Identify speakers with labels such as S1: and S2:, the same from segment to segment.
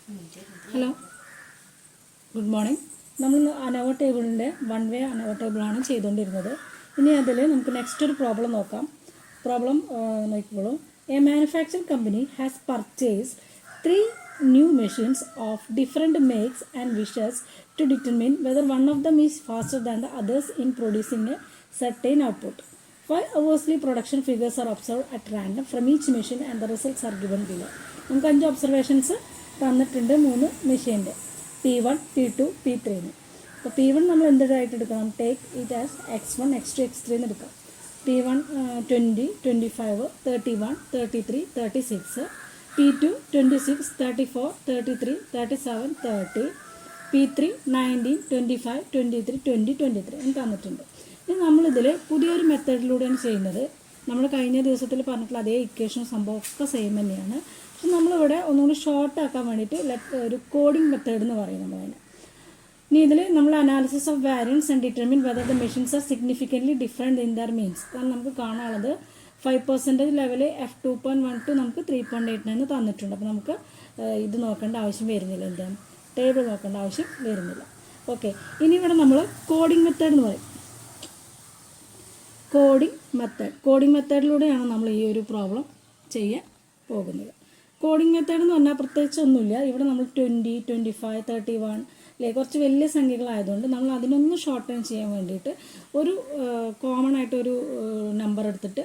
S1: Hello, good morning. നമ്മൾ ANOVA ടേബിളിൻ്റെ one way ANOVA ടേബിളാണ് ചെയ്തുകൊണ്ടിരുന്നത്. ഇനി അതിൽ നമുക്ക് നെക്സ്റ്റ് ഒരു പ്രോബ്ലം നോക്കാം. പ്രോബ്ലം നോക്കിക്കോളൂ. A manufacturing company has purchase 3 new machines of different makes and wishes to determine whether one of them is faster than the others in producing a certain output. 5 hourly production figures are observed at random from each machine and the results are given below. നമുക്ക് 5 observations തന്നിട്ടുണ്ട് 3 മെഷീൻ്റെ, P1, P2, P3. അപ്പോൾ P1 നമ്മൾ എന്തായിട്ട് എടുക്കണം? Take it as X1, X2, X3 എന്ന് എടുക്കാം. P1 20, 25, 31, 33, 36. P2 26, 34, 33, 37, 30. P3 19, 25, 23, 20, 23 എന്ന് തന്നിട്ടുണ്ട്. ഇനി നമ്മളിതിൽ പുതിയൊരു മെത്തേഡിലൂടെയാണ് ചെയ്യുന്നത്. നമ്മൾ കഴിഞ്ഞ ദിവസത്തിൽ പറഞ്ഞിട്ടുള്ള അതേ ഇക്വേഷൻ സംഭവമൊക്കെ സെയിം തന്നെയാണ്. പക്ഷെ നമ്മളിവിടെ ഒന്നുകൂടി ഷോർട്ടാക്കാൻ വേണ്ടിയിട്ട് ഒരു കോഡിംഗ് മെത്തേഡ് എന്ന് പറയും നമ്മളതിന്. ഇനി ഇതിൽ നമ്മൾ analysis of variance and determine whether the machines R significantly different in there means. കാരണം നമുക്ക് കാണാനുള്ളത് 5% ലെവൽ F2.12 നമുക്ക് 3.89 തന്നിട്ടുണ്ട്. അപ്പോൾ നമുക്ക് ഇത് നോക്കേണ്ട ആവശ്യം വരുന്നില്ല, എന്താണ് ടേബിൾ നോക്കേണ്ട ആവശ്യം വരുന്നില്ല. ഓക്കെ, ഇനി ഇവിടെ നമ്മൾ കോഡിംഗ് മെത്തേഡ് എന്ന് പറയും. കോഡിംഗ് മെത്തേഡിലൂടെയാണ് നമ്മൾ ഈ ഒരു പ്രോബ്ലം ചെയ്യാൻ പോകുന്നത്. കോഡിംഗ് മെത്തേഡ് എന്ന് പറഞ്ഞാൽ പ്രത്യേകിച്ച് ഒന്നുമില്ല. ഇവിടെ നമ്മൾ 20, 25, 31 അല്ലേ, കുറച്ച് വലിയ സംഖ്യകളായതുകൊണ്ട് നമ്മൾ അതിനൊന്ന് ഷോർട്ട് ടൈം ചെയ്യാൻ വേണ്ടിയിട്ട് ഒരു കോമൺ ആയിട്ടൊരു നമ്പർ എടുത്തിട്ട്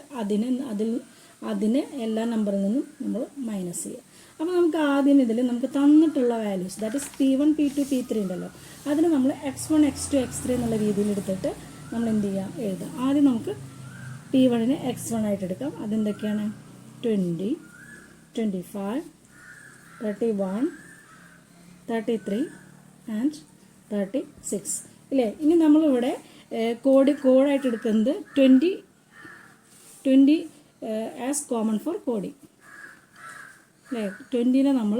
S1: അതിന് എല്ലാ നമ്പറിൽ നിന്നും നമ്മൾ മൈനസ് ചെയ്യുക. അപ്പോൾ നമുക്ക് ആദ്യം ഇതിൽ നമുക്ക് തന്നിട്ടുള്ള values, that is P1, P2, P3 ഉണ്ടല്ലോ, അതിന് നമ്മൾ X1, X2, X3 എന്നുള്ള രീതിയിൽ എടുത്തിട്ട് നമ്മൾ എന്ത് ചെയ്യാം, എഴുതാം. ആദ്യം നമുക്ക് P1നെ X1 ആയിട്ട് എടുക്കാം. അതെന്തൊക്കെയാണ്? 20, 25, 31, 33 ആൻഡ് 36 ഇല്ലേ. ഇനി നമ്മളിവിടെ കോഡായിട്ട് എടുക്കുന്നത് 20 ആസ് കോമൺ ഫോർ കോഡിങ് അല്ലേ. 20നെ നമ്മൾ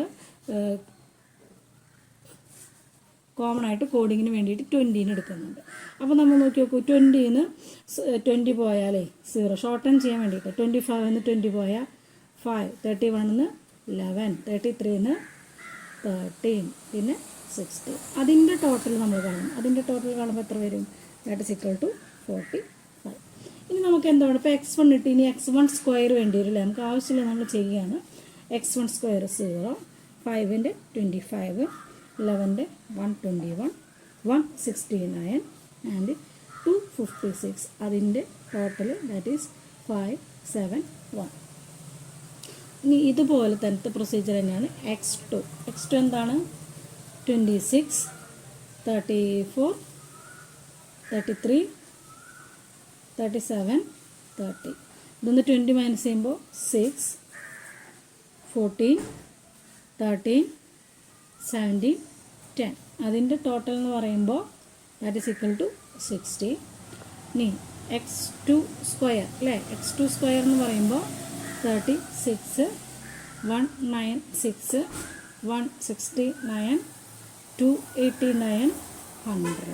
S1: കോമൺ ആയിട്ട് കോഡിങ്ങിന് വേണ്ടിയിട്ട് 20ന് എടുക്കുന്നുണ്ട്. അപ്പോൾ നമ്മൾ നോക്കി നോക്കൂ, 20ന്ന് 20 പോയാലേ 0 ഷോർട്ട് ടൈം ചെയ്യാൻ വേണ്ടിയിട്ട് 25ന്ന് 20 പോയാൽ 5, 31ന്ന് 11, 33ന്ന് 13, പിന്നെ 16. അതിൻ്റെ ടോട്ടൽ നമ്മൾ കാണും. അതിൻ്റെ ടോട്ടൽ കാണുമ്പോൾ എത്ര വരും? That is equal to 45. ഇനി നമുക്ക് എന്താണ്, ഇപ്പോൾ X1 ഇട്ട് ഇനി X1 സ്ക്വയർ വേണ്ടി വരും അല്ലേ. നമുക്ക് ആവശ്യമില്ല, നമ്മൾ ചെയ്യുകയാണ്. X1 square 0, 5ൻ്റെ 25, 11ൻ്റെ 121, 169 and 256. അതിൻ്റെ ടോട്ടൽ ദാറ്റ് ഈസ് 571. ഇനി ഇതുപോലെ തന്നെ പ്രൊസീജിയർ തന്നെയാണ് X2 എന്താണ്? 26, 34, 33, 37, 30. ഇതൊന്ന് 20 മൈനസ് ചെയ്യുമ്പോൾ 6, 14, 13, 17, 10. അതിൻ്റെ ടോട്ടൽ എന്ന് പറയുമ്പോൾ ദാറ്റ് ഈസ് ഈക്വൽ ടു 60. ഇനി X2 സ്ക്വയർ അല്ലേ, X2 സ്ക്വയർ എന്ന് പറയുമ്പോൾ 36, 196, 169, 289, 100.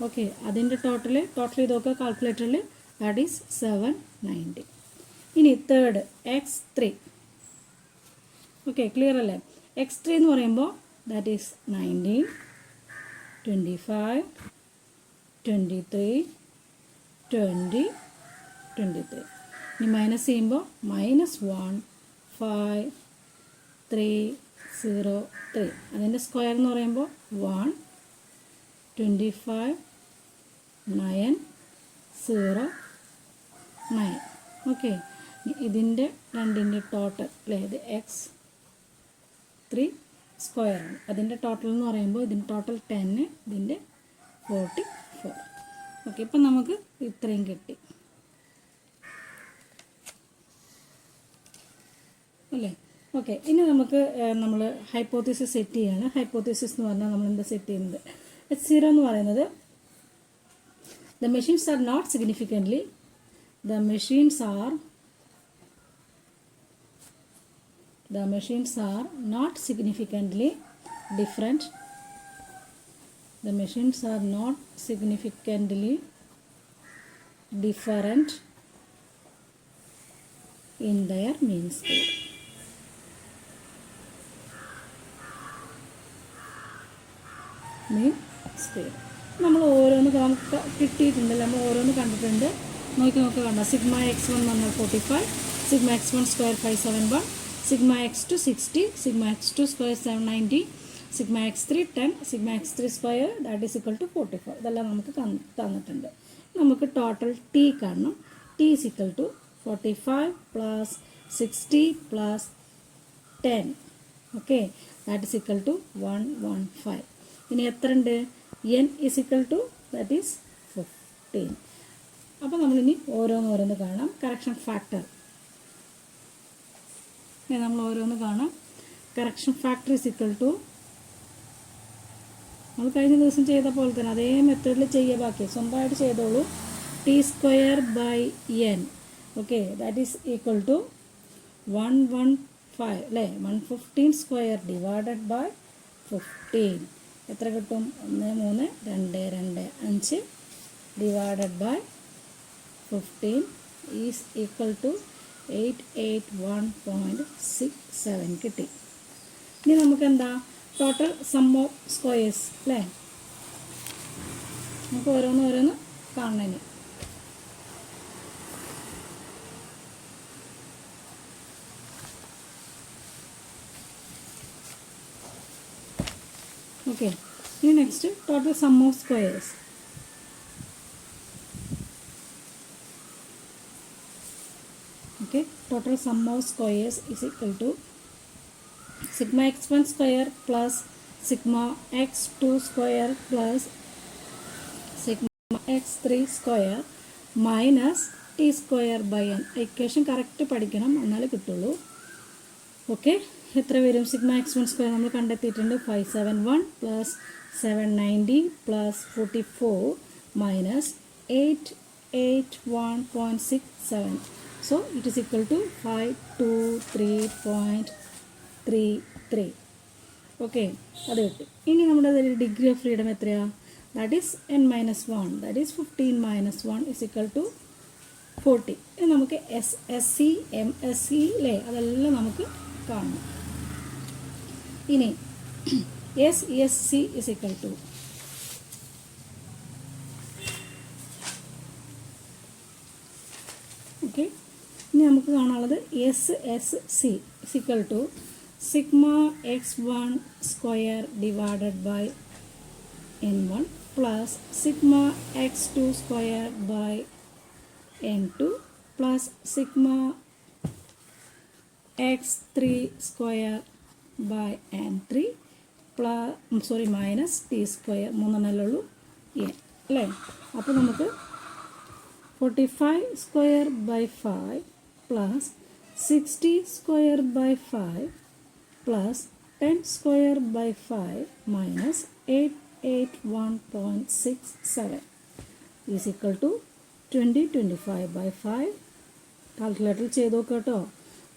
S1: ഓക്കെ, അതിൻ്റെ ടോട്ടൽ ഇതൊക്കെ കാൽക്കുലേറ്ററിൽ ദാറ്റ് ഈസ് 790. ഇനി തേർഡ് X3. ഓക്കെ, ക്ലിയർ അല്ലേ? X3 എന്ന് പറയുമ്പോൾ ദാറ്റ് ഈസ് 19, 25, 23, 20, 23. ഇനി മൈനസ് ചെയ്യുമ്പോൾ -1, 5, 3, 0, 3. അതിൻ്റെ സ്ക്വയർ എന്ന് പറയുമ്പോൾ 1, 25, 9, 0, 9. ഓക്കെ, ഇതിൻ്റെ രണ്ടിൻ്റെ ടോട്ടൽ അല്ലേ, ഇത് X3 സ്ക്വയറാണ്. അതിൻ്റെ ടോട്ടൽ എന്ന് പറയുമ്പോൾ ഇതിൻ്റെ ടോട്ടൽ 10, ഇതിൻ്റെ 44. ഓക്കെ, ഇപ്പം നമുക്ക് ഇത്രയും കിട്ടി അല്ലേ. ഓക്കെ, ഇനി നമുക്ക് നമ്മൾ ഹൈപ്പോത്തസിസ് സെറ്റ് ചെയ്യാണ്. ഹൈപ്പോത്തസിസ് എന്ന് പറഞ്ഞാൽ നമ്മൾ എന്താ സെറ്റ് ചെയ്യുന്നത്? H0 എന്ന് പറയുന്നത് the machines are not significantly different. The machines are not significantly different in their mean square. Mean square. നമ്മൾ ഓരോന്ന് നമുക്ക് കിട്ടിയിട്ടുണ്ടല്ലോ, നമ്മൾ ഓരോന്ന് കണ്ടിട്ടുണ്ട്. നോക്കി കണ്ടോ. സിഗ്മ എക്സ് 1 എന്ന് പറഞ്ഞാൽ 45, sigma X 1 square 571, sigma X 2 60, sigma X 2 square 790, sigma X 3 10, sigma X 3 square that is equal to 44. ഇതെല്ലാം നമുക്ക് തന്നിട്ടുണ്ട്. നമുക്ക് ടോട്ടൽ ടി കാണണം. T is equal to 45 plus 60 plus 10. Okay, that is equal to 115. ഇനി എത്ര ഉണ്ട്? N is equal to that is 15. അപ്പോൾ നമ്മളിനി ഓരോന്ന് കാണാം. കറക്ഷൻ ഫാക്ടർ നമ്മൾ ഓരോന്ന് കാണാം. Correction factor is equal to നമ്മൾ കഴിഞ്ഞ ദിവസം ചെയ്ത പോലെ തന്നെ അതേ മെത്തേഡിൽ ചെയ്യുക. ബാക്കി സ്വന്തമായിട്ട് ചെയ്തോളൂ. T square by N. Okay, that is equal to 115 അല്ലേ. 115 സ്ക്വയർ ഡിവൈഡഡ് ബൈ 15 എത്ര കിട്ടും? 1 3 2 2 5 divided by 15 is equal to 881.67 കിട്ടി. ഇനി നമുക്ക് എന്താ ടോട്ടൽ സം ഓഫ് സ്ക്വയേഴ്സ് അല്ലേ. നമുക്ക് ഓരോന്ന് കാണണേന്. ഓക്കെ, ഇനി next total sum of squares. Okay, total sum of squares is equal to sigma x1 square plus sigma x2 square plus sigma x3 square minus t square by n. Equation correct പഠിക്കണം, എന്നാലേ കിട്ടുള്ളൂ. Okay, എത്ര വരും? Sigma x1 square നമ്മൾ കണ്ടെത്തിയിട്ടുണ്ട്. 571 plus 790 plus 44 minus 881.67. So it is equal to 523.33. Okay, അത് കിട്ടും. ഇനി നമ്മുടെ ഡിഗ്രി ഓഫ് ഫ്രീഡം എത്രയാ? That is n-1, that is 15 - 1 is equal to 40. ഇനി നമുക്ക് SSC MSC അല്ലേ, അതെല്ലാം നമുക്ക് കാണണം. ഇനി SSC is equal to okay. ഇനി നമുക്ക് കാണാനുള്ളത് SSC equal to sigma x1 square divided by n1 plus sigma x2 square by n2 plus sigma x3 square by n3 minus T square. മൂന്നെണ്ണല്ലുള്ളൂ എ അല്ലേ. അപ്പോൾ നമുക്ക് 45 square by 5 plus 60 square by 5 plus 10 square by 5 minus 881.67 is equal to 25 by 5. Calculator ചെയ്ത് നോക്കുക കേട്ടോ.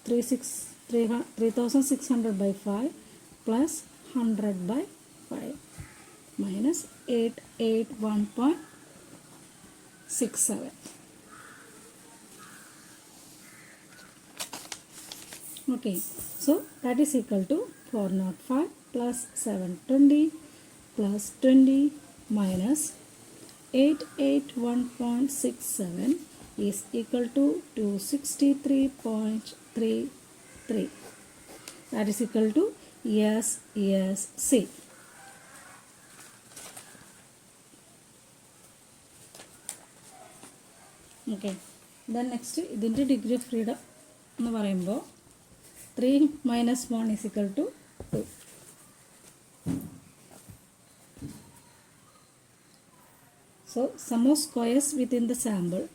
S1: 3600 by 5 plus 100 by 5 minus 881.67. Okay, so that is equal to 405 plus 720 plus 20 minus 881.67 is equal to 263.33. That is equal to SSC. Okay, then next ഇതിൻ്റെ degree of freedom എന്ന് പറയുമ്പോൾ 3 minus 1 is equal to 2. So sum of squares within the sample.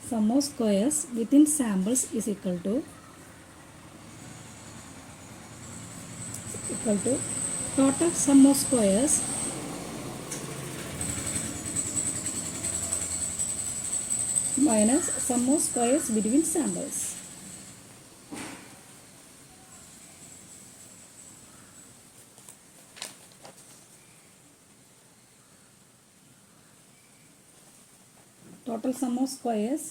S1: Sum of squares within samples is equal to total sum of squares minus sum of squares between samples. Total sum of squares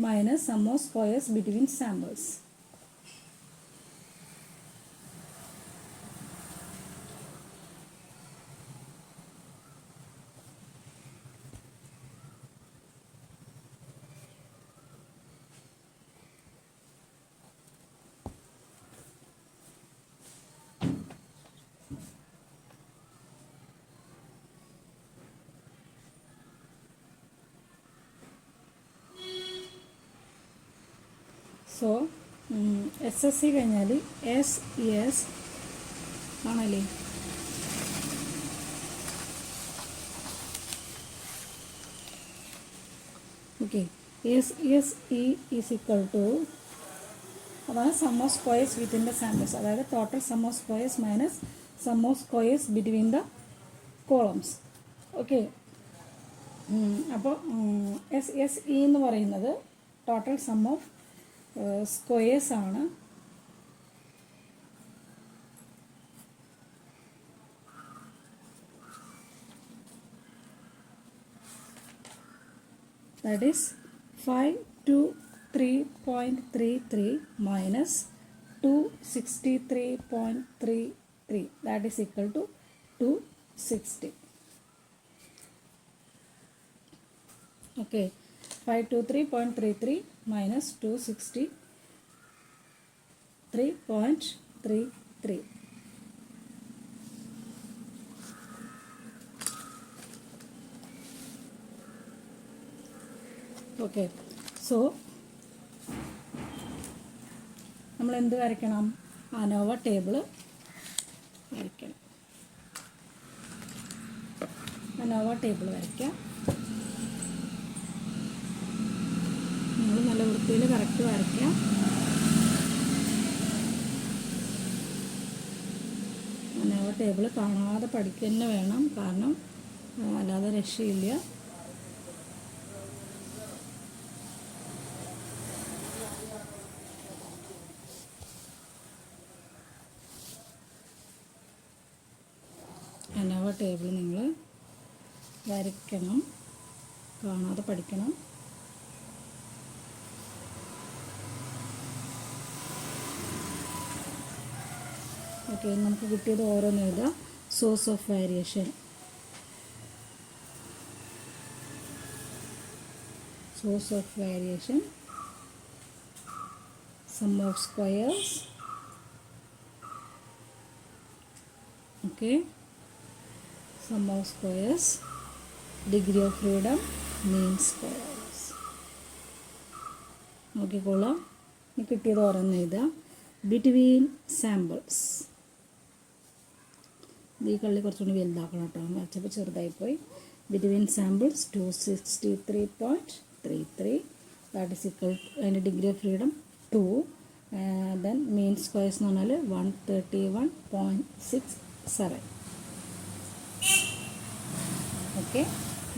S1: minus sum of squares between samples. So SSC കഴിഞ്ഞാൽ SES ആണല്ലേ. Okay, SSE is equal to അതാണ് sum of squares within the samples, അതായത് total sum of squares minus sum of squares between the columns. Okay, അപ്പോൾ SSE എന്ന് പറയുന്നത് total sum of squares ആണ്. That is 523.33 minus 263.33, that is equal to 260. Okay, 523.33 minus 263.33. Okay, so നമ്മൾ എന്ത് വരയ്ക്കണം? ANOVA table വരയ്ക്കണം. ANOVA table വരയ്ക്കാം. നിങ്ങൾ നല്ല വൃത്തിയിൽ കറക്റ്റ് വരയ്ക്കാം. അനോവ ടേബിൾ കാണാതെ പഠിക്കുക തന്നെ വേണം, കാരണം അല്ലാതെ രക്ഷയില്ല. അനോവ ടേബിൾ നിങ്ങൾ വരയ്ക്കണം, കാണാതെ പഠിക്കണം. ഓക്കെ, നമുക്ക് കിട്ടിയത് ഓരോന്ന് എഴുതാം. Source of variation, source of variation, sum of squares, okay, sum of squares, degree of freedom, mean squares. നോക്കിക്കോളാം, ഇനി കിട്ടിയത് ഓരോന്ന് എഴുതാം. ബിറ്റ്വീൻ സാമ്പിൾസ്, ഈ കള്ളി കുറച്ചുകൂടി വലുതാക്കണം കേട്ടോ, വരച്ചപ്പോൾ ചെറുതായിപ്പോയി. Between samples 263.33, that is equal to, അതിൻ്റെ degree of freedom 2, then mean squares എന്ന് പറഞ്ഞാൽ 131.67. ഓക്കെ,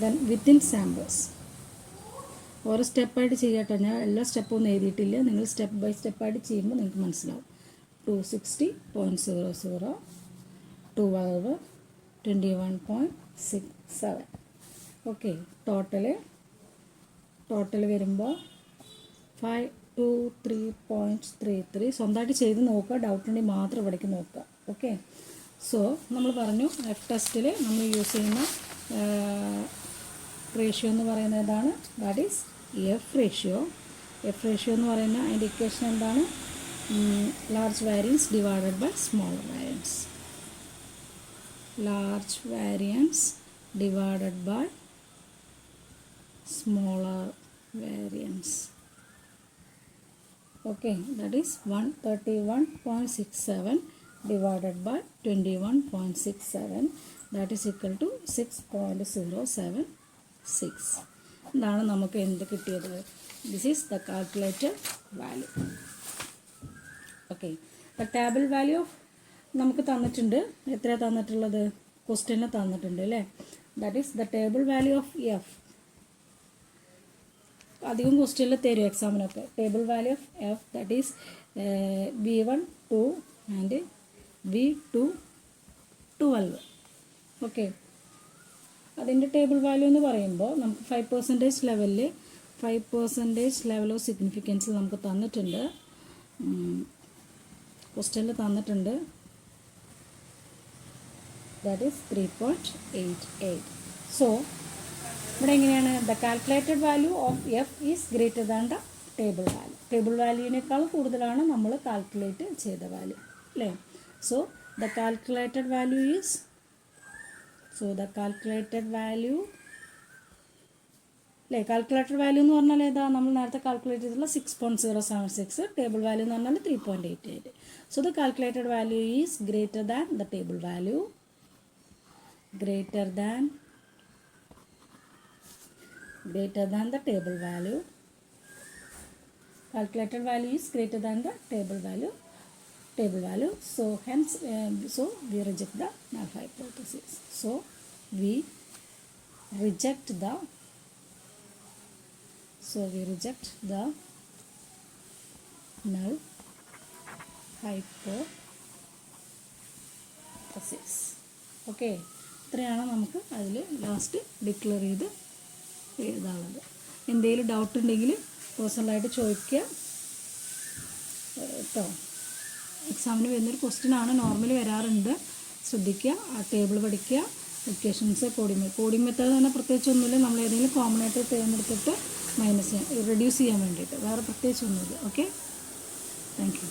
S1: ദെൻ വിത്തിൻ സാമ്പിൾസ് ഓരോ സ്റ്റെപ്പായിട്ട് ചെയ്യട്ടോ. ഞാൻ എല്ലാ സ്റ്റെപ്പും ഒന്നും എഴുതിയിട്ടില്ല, നിങ്ങൾ സ്റ്റെപ്പ് ബൈ സ്റ്റെപ്പായിട്ട് ചെയ്യുമ്പോൾ നിങ്ങൾക്ക് മനസ്സിലാവും. 260.00, 12, 21.67. ഓക്കെ, ടോട്ടൽ വരുമ്പോൾ 523.33. സ്വന്തമായിട്ട് ചെയ്ത് നോക്കുക, ഡൗട്ട് ഉണ്ടെങ്കിൽ മാത്രം ഇവിടേക്ക് നോക്കുക. ഓക്കെ, സോ നമ്മൾ പറഞ്ഞു എഫ് ടെസ്റ്റിൽ നമ്മൾ യൂസ് ചെയ്യുന്ന റേഷ്യോ എന്ന് പറയുന്നത് ഏതാണ്? That is F ratio. F ratio എന്ന് പറയുന്ന അതിൻ്റെ ഇക്വേഷൻ എന്താണ്? Large variance divided by smaller variance. large variance divided by smaller variance. Okay, that is 131.67 divided by 21.67, that is equal to 6.076. ഇതാണ് നമുക്ക് എന്ത് കിട്ടിയത്? This is the calculated value. Okay, the table value of നമുക്ക് തന്നിട്ടുണ്ട്. എത്ര തന്നിട്ടുള്ളത്? ക്വസ്റ്റ്യനിൽ തന്നിട്ടുണ്ട് അല്ലേ? That is the table value of F. അധികം ക്വസ്റ്റ്യനിൽ തരും എക്സാമിനൊക്കെ. Table value of F, that is V1 2 and V2 12. Okay, അതിൻ്റെ ടേബിൾ വാല്യൂ എന്ന് പറയുമ്പോൾ നമുക്ക് 5% ലെവലിൽ 5% ലെവൽ ഓഫ് സിഗ്നിഫിക്കൻസ് നമുക്ക് തന്നിട്ടുണ്ട്, ക്വസ്റ്റ്യനിൽ തന്നിട്ടുണ്ട്. that is 3.88. so ഇവിടെ എങ്ങനെയാണ്? the calculated value of f is greater than the table value. Table വാല്യൂവിനേക്കാൾ കൂടുതലാണ് നമ്മൾ കാൽക്കുലേറ്റ് ചെയ്ത വാല്യൂ അല്ലേ? so the calculated value അല്ലേ? കാൽക്കുലേറ്റഡ് വാല്യൂ എന്ന് പറഞ്ഞാൽ ഏതാ? നമ്മൾ നേരത്തെ കാൽക്കുലേറ്റ് ചെയ്തിട്ടുള്ള 6.076, ടേബിൾ വാല്യൂ എന്ന് പറഞ്ഞാൽ 3.88. So the calculated value is greater than the table value, greater than the table value. Calculated value is greater than the table value. So hence so we reject the null hypothesis. So we reject the null hypothesis. Okay, ഇത്രയാണ് നമുക്ക് അതിൽ last declare ചെയ്ത് എഴുതാനുള്ളത്. എന്തെങ്കിലും doubt ഉണ്ടെങ്കിൽ പേഴ്സണലായിട്ട് ചോദിക്കുക കേട്ടോ. എക്സാമിന് വരുന്നൊരു ക്വസ്റ്റ്യനാണ്, നോർമലി വരാറുണ്ട്, ശ്രദ്ധിക്കുക. ആ ടേബിൾ പഠിക്കുക, ഇക്വേഷൻസ്, കോഡിംഗ് മെത്തേഡ് തന്നെ പ്രത്യേകിച്ചൊന്നുമില്ല. നമ്മൾ ഏതെങ്കിലും കോമൺ ആയിട്ട് തിരഞ്ഞെടുത്തിട്ട് റെഡ്യൂസ് ചെയ്യാൻ വേണ്ടിയിട്ട്, വേറെ പ്രത്യേകിച്ചൊന്നുമില്ല. Okay, thank you.